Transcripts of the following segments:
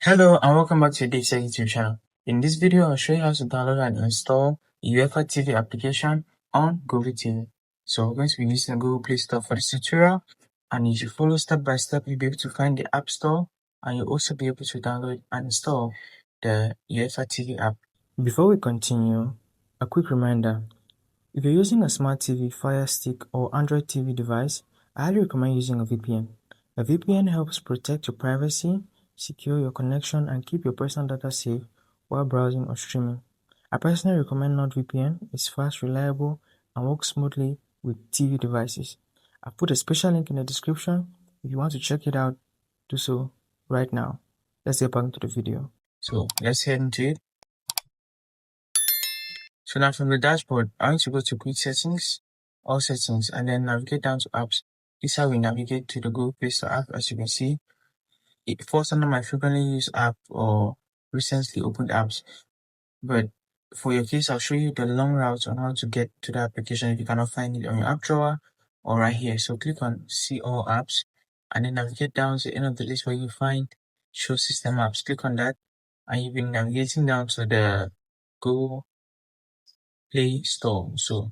Hello and welcome back to DaveTech YouTube channel. In this video, I'll show you how to download and install UEFA TV application on Google TV. So we're going to be using the Google Play Store for this tutorial, and if you follow step by step, you'll be able to find the App Store, and you'll also be able to download and install the UEFA TV app. Before we continue, a quick reminder. If you're using a smart TV, Fire Stick, or Android TV device, I highly recommend using a VPN. A VPN helps protect your privacy, secure your connection, and keep your personal data safe while browsing or streaming. I personally recommend NordVPN. It's fast, reliable, and works smoothly with TV devices. I've put a special link in the description. If you want to check it out, do so right now. Let's get back into the video. So let's head into it. So now from the dashboard, I want to go to Quick Settings, All Settings, and then navigate down to Apps. This is how we navigate to the Google Play Store app. As you can see, it falls under my frequently used app or recently opened apps. But for your case, I'll show you the long route on how to get to the application if you cannot find it on your app drawer or right here. So click on See All Apps, and then navigate down to the end of the list where you find Show System Apps. Click on that, and you'll be navigating down to the Google Play Store. So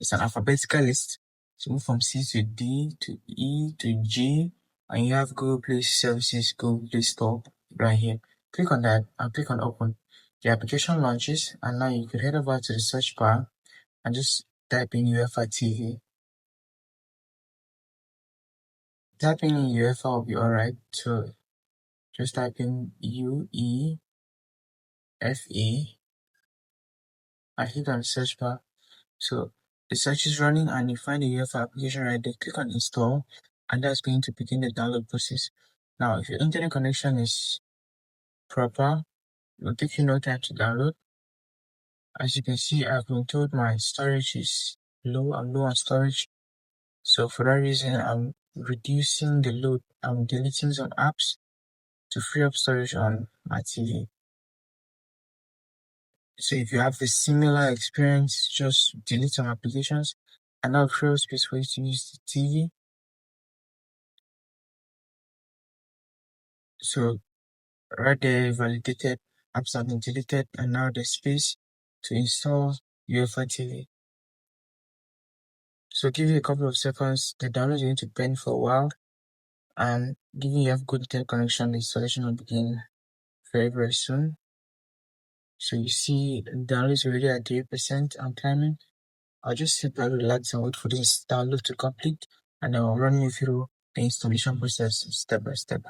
it's an alphabetical list. So move from C to D to E to G, and you have Google Play Services, Google Play Store right here. Click on that and click on Open. The application launches, and now you could head over to the search bar and just type in UEFA TV. Typing in UEFA will be alright. So just type in UEFA and hit on the search bar. So the search is running and you find the UEFA application right there. Click on install, and that's going to begin the download process. Now, if your internet connection is proper, it will take you no time to download. As you can see, I've been told my storage is low. I'm low on storage. So for that reason, I'm reducing the load. I'm deleting some apps to free up storage on my TV. So if you have the similar experience, just delete some applications and now free up space for you to use the TV. So right there, validated apps have been deleted, and now there's space to install UEFA TV. So give you a couple of seconds. The download is going to pen for a while, and given you have good internet connection, the installation will begin very soon. So you see the download is already at 3%. I'm climbing. I'll just sit back, relax, and wait for this download to complete, and I'll run you through the installation process step by step.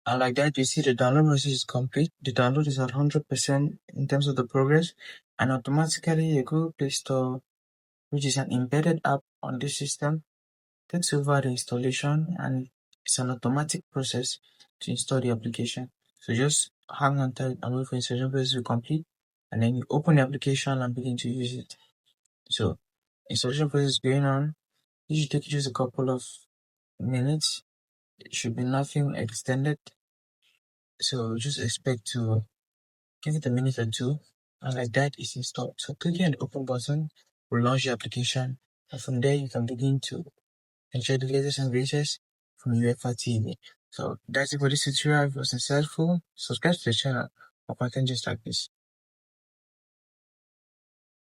And like that, you see the download process is complete. The download is at 100% in terms of the progress, and automatically the Google Play Store, which is an embedded app on this system, takes over the installation, and it's an automatic process to install the application. So just hang on tight and wait for installation process to complete, and then you open the application and begin to use it. So installation process is going on. It should take just a couple of minutes. It should be nothing extended. So just expect to give it a minute or two, and like that it's installed. So clicking on the open button will launch the application, and from there you can begin to enjoy the latest and greatest from UEFA TV. So that's it for this tutorial. If it was insightful, subscribe to the channel for content just like this.